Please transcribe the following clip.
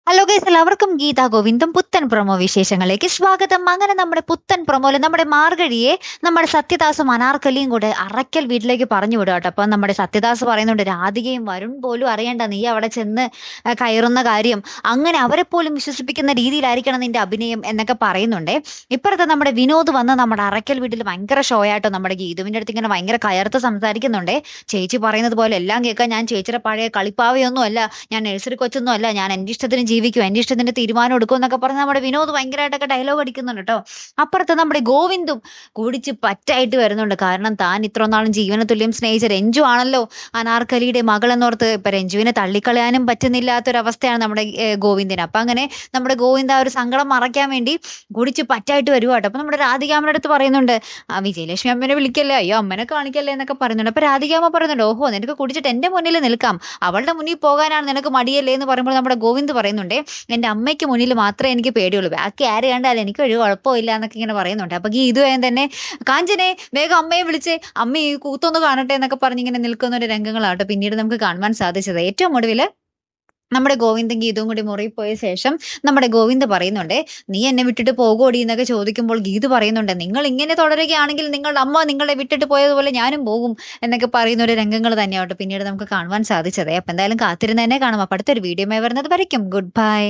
Hello guys, എല്ലാവർക്കും ഗീതാ ഗോവിന്ദം പുത്തൻ promo വിശേഷങ്ങളിലേക്ക് സ്വാഗതം. അങ്ങനെ നമ്മുടെ പുത്തൻ പ്രൊമോയില് നമ്മുടെ മാർഗഴിയെ നമ്മുടെ സത്യദാസും അനാർക്കലിയും കൂടെ അറയ്ക്കൽ വീട്ടിലേക്ക് പറഞ്ഞു വിടുക കേട്ടോ. അപ്പൊ നമ്മുടെ സത്യദാസ് പറയുന്നുണ്ട്, രാധികയും വരുൺ പോലും അറിയണ്ട നീ അവിടെ ചെന്ന് കയറുന്ന കാര്യം, അങ്ങനെ അവരെ പോലും വിശ്വസിപ്പിക്കുന്ന രീതിയിലായിരിക്കണം നിന്റെ അഭിനയം എന്നൊക്കെ പറയുന്നുണ്ട്. ഇപ്പുറത്തെ നമ്മുടെ വിനോദ് വന്ന് നമ്മുടെ അറയ്ക്കൽ വീട്ടിൽ ഭയങ്കര ഷോ ആയിട്ടോ നമ്മുടെ ഗീതുവിന്റെ അടുത്ത് ഇങ്ങനെ ഭയങ്കര കയർത്ത് സംസാരിക്കുന്നുണ്ട്. ചേച്ചി പറയുന്നത് പോലെ എല്ലാം കേൾക്കാൻ ഞാൻ ചേച്ചിയുടെ പഴയ കളിപ്പാവയൊന്നും അല്ല, ഞാൻ നഴ്സറി കൊച്ചൊന്നും അല്ല, ഞാൻ എൻ്റെ ഇഷ്ടത്തിന് ജീവിക്കും, എൻ്റെ ഇഷ്ടത്തിന്റെ തീരുമാനം എടുക്കും എന്നൊക്കെ പറഞ്ഞ് നമ്മുടെ വിനോദ് ഭയങ്കരമായിട്ടൊക്കെ ഡയലോഗ് അടിക്കുന്നുണ്ട് കേട്ടോ. അപ്പുറത്ത് നമ്മുടെ ഗോവിന്ദും കുടിച്ച് പറ്റായിട്ട് വരുന്നുണ്ട്. കാരണം താൻ ഇത്ര നാളും ജീവന തുല്യം സ്നേഹിച്ച രഞ്ജു ആണല്ലോ അനാർക്കലിയുടെ മകൾ എന്നോർത്ത് ഇപ്പൊ രഞ്ജുവിനെ തള്ളിക്കളയാനും പറ്റുന്നില്ലാത്തൊരവസ്ഥയാണ് നമ്മുടെ ഗോവിന്ദിന്. അപ്പൊ അങ്ങനെ നമ്മുടെ ഗോവിന്ദ് ആ ഒരു സങ്കടം മറയ്ക്കാൻ വേണ്ടി കുടിച്ച് പറ്റായിട്ട് വരുക കേട്ടോ. അപ്പൊ നമ്മുടെ രാധികാമ്മയുടെ അടുത്ത് പറയുന്നുണ്ട്, ആ വിജയലക്ഷ്മി അമ്മനെ വിളിക്കല്ലേ, അയ്യോ അമ്മനെ കാണിക്കല്ലേ എന്നൊക്കെ പറയുന്നുണ്ട്. അപ്പൊ രാധികാമ്മ പറയുന്നുണ്ട്, ഓഹോ നിനക്ക് കുടിച്ചിട്ട് എന്റെ മുന്നിൽ നിൽക്കാം, അവളുടെ മുന്നിൽ പോകാനാണ് നിനക്ക് മടിയല്ലേ എന്ന് പറയുമ്പോൾ നമ്മുടെ ഗോവിന്ദ് പറയുന്നുണ്ട്, എൻ്റെ അമ്മയ്ക്ക് മുന്നിൽ മാത്രമേ എനിക്ക് പേടിയുള്ളൂ, ബാക്കി ആര് കണ്ടാലും എനിക്ക് ഒരു കുഴപ്പമില്ല എന്നൊക്കെ ഇങ്ങനെ പറയുന്നുണ്ട്. അപ്പൊ ഈ ഇതുവരെ തന്നെ കാഞ്ചനെ വേഗം അമ്മയെ വിളിച്ച് അമ്മ ഈ കൂത്തൊന്ന് കാണട്ടെ എന്നൊക്കെ പറഞ്ഞ് ഇങ്ങനെ നിൽക്കുന്ന ഒരു രംഗങ്ങളാട്ടോ പിന്നീട് നമുക്ക് കാണുവാൻ സാധിച്ചത്. ഏറ്റവും ഒടുവില് നമ്മുടെ ഗോവിന്ദും ഗീതുവും കൂടി മുറിയിൽ പോയ ശേഷം നമ്മുടെ ഗോവിന്ദ് പറയുന്നുണ്ട്, നീ എന്നെ വിട്ടിട്ട് പോകോടി എന്നൊക്കെ ചോദിക്കുമ്പോൾ ഗീതു പറയുന്നുണ്ട്, നിങ്ങൾ ഇങ്ങനെ തുടരുകയാണെങ്കിൽ നിങ്ങളുടെ അമ്മ നിങ്ങളെ വിട്ടിട്ട് പോയതുപോലെ ഞാനും പോകും എന്നൊക്കെ പറയുന്ന ഒരു രംഗങ്ങൾ തന്നെയാവട്ടെ പിന്നീട് നമുക്ക് കാണുവാൻ സാധിച്ചത്. അപ്പൊ എന്തായാലും കാത്തിരുന്ന് തന്നെ കാണാം. അപ്പൊ അടുത്തൊരു വീഡിയോ വരുന്നത് വരയ്ക്കും. Good bye.